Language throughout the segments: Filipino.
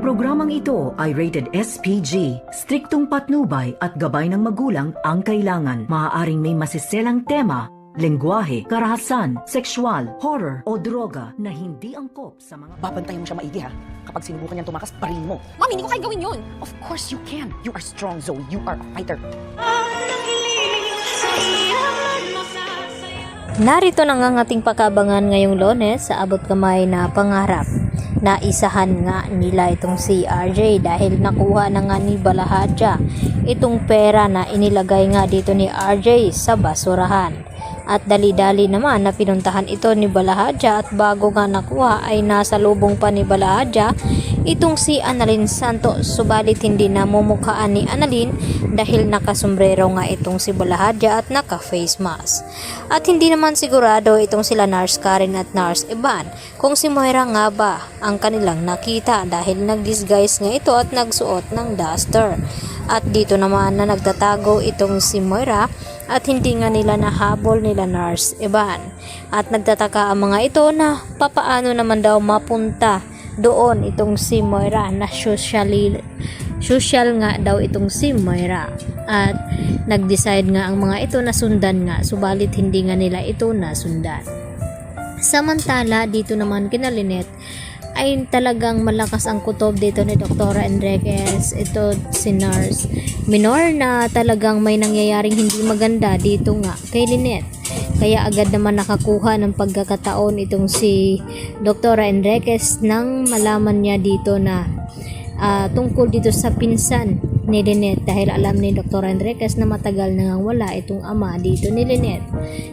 programang ito ay rated SPG. Striktong patnubay at gabay ng magulang ang kailangan. Maaaring may masiselang tema, lengguwahe, karahasan, sexual, horror o droga na hindi angkop sa mga... Babantayan mo siya maigi ha. Kapag sinubukan niyang tumakas, parin mo. Mami, hindi ko kaya gawin yun. Of course you can. You are strong, Zoe. You are a fighter. Narito na nga ating pakabangan ngayong Lunes sa abot kamay na pangarap. Naisahan nga nila itong si RJ dahil nakuha na nga ni Balahadja itong pera na inilagay nga dito ni RJ sa basurahan. At dali-dali naman na pinuntahan ito ni Balahadja at bago nga nakuha ay nasa lubong pa ni Balahadja itong si Annalyn Santos, subalit hindi na mumukhaan ni Annalyn dahil nakasombrero nga itong si Balahadja at naka-face mask. At hindi naman sigurado itong sila Nurse Karen at Nurse Evan kung si Moira nga ba ang kanilang nakita dahil nag-disguise nga ito at nagsuot ng duster. At dito naman na nagtatago itong si Moira at hindi nga nila nahabol nila Nurse Evan. At nagtataka ang mga ito na papaano naman daw mapunta doon itong si Moira na social nga daw itong si Moira. At nag-decide nga ang mga ito na sundan nga, subalit hindi nga nila ito nasundan. Samantala dito naman kina Lynette ay talagang malakas ang kutob dito ni Dr. Enriquez. Ito si Nurse Minor na talagang may nangyayaring hindi maganda dito nga kay Lynette. Kaya agad naman nakakuha ng pagkakataon itong si Dr. Enriquez nang malaman niya dito na tungkol dito sa pinsan ni Lynette dahil alam ni Dr. Enriquez na matagal na nga wala itong ama dito ni Lynette.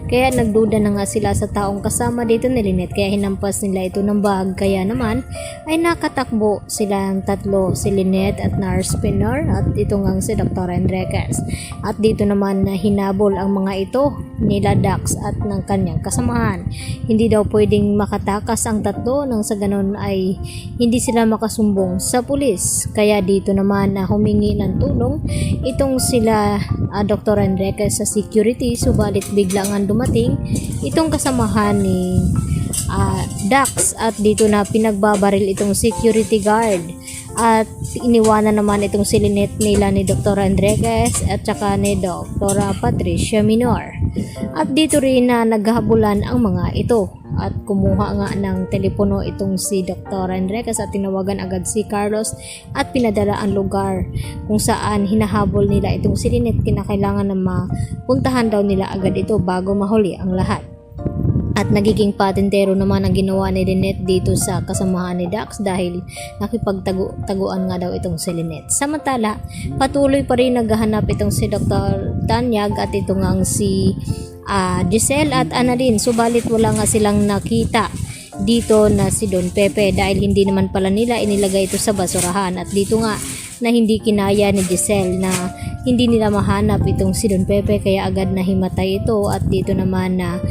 Kaya nagduda na nga sila sa taong kasama dito ni Lynette kaya hinampas nila ito ng bag. Kaya naman ay nakatakbo silang tatlo, si Lynette at Nurse Pinor at ito nga si Dr. Enriquez. At dito naman na hinabol ang mga ito nila Dax at ng kanyang kasamahan. Hindi daw pwedeng makatakas ang tatlo nang sa ganon ay hindi sila makasumbong sa pulis. Kaya dito naman na humingi ng tulong itong sila Dr. Enriquez sa security, subalit bigla nga dumating itong kasamahan ni Dax at dito na pinagbabaril itong security guard at iniwanan naman itong si Lynette nila ni Dr. Enriquez at saka ni Dr. Patricia Minor. At dito rin na naghabulan ang mga ito at kumuha nga ng telepono itong si Dr. Enriquez at tinawagan agad si Carlos at pinadala ang lugar kung saan hinahabol nila itong si Lynette. Kinakailangan na mapuntahan daw nila agad ito bago mahuli ang lahat. At nagiging patentero naman ang ginawa ni Lynette dito sa kasamahan ni Dax dahil nakipagtaguan nga daw itong si Lynette. Samantala, patuloy pa rin naghahanap itong si Dr. Tanyag at ito nga si Giselle at Annalyn, subalit wala nga silang nakita dito na si Don Pepe dahil hindi naman pala nila inilagay ito sa basurahan. At dito nga na hindi kinaya ni Giselle na hindi nila mahanap itong si Don Pepe kaya agad na himatay ito. At dito naman na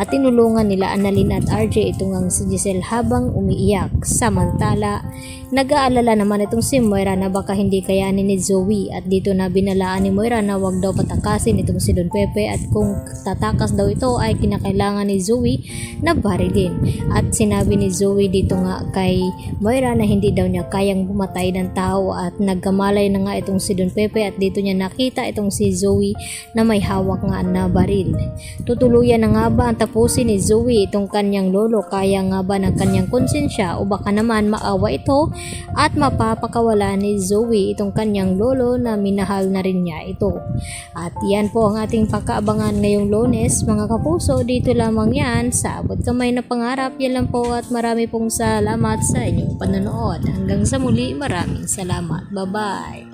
tinulungan nila Annalyn at RJ itong ang si Giselle habang umiiyak. Samantala nag-aalala naman itong si Moira na baka hindi kayanin ni Zoe at dito na binalaan ni Moira na wag daw patakasin itong si Don Pepe at kung tatakas daw ito ay kinakailangan ni Zoe na barilin. At sinabi ni Zoe dito nga kay Moira na hindi daw niya kayang bumatay ng tao at nagkamalay na nga itong si Don Pepe at dito niya nakita itong si Zoe na may hawak nga na baril. Tutuluyan na nga ba ang tapusin ni Zoe itong kanyang lolo? Kaya nga ba ng kanyang konsensya o baka naman maawa ito at mapapakawala ni Zoe itong kanyang lolo na minahal na rin niya ito? At yan po ang ating pagkaabangan ngayong Lunes mga kapuso. Dito lamang yan sa abot kamay na pangarap. Yan lang po at marami pong salamat sa inyong panonood. Hanggang sa muli, maraming salamat. Bye-bye!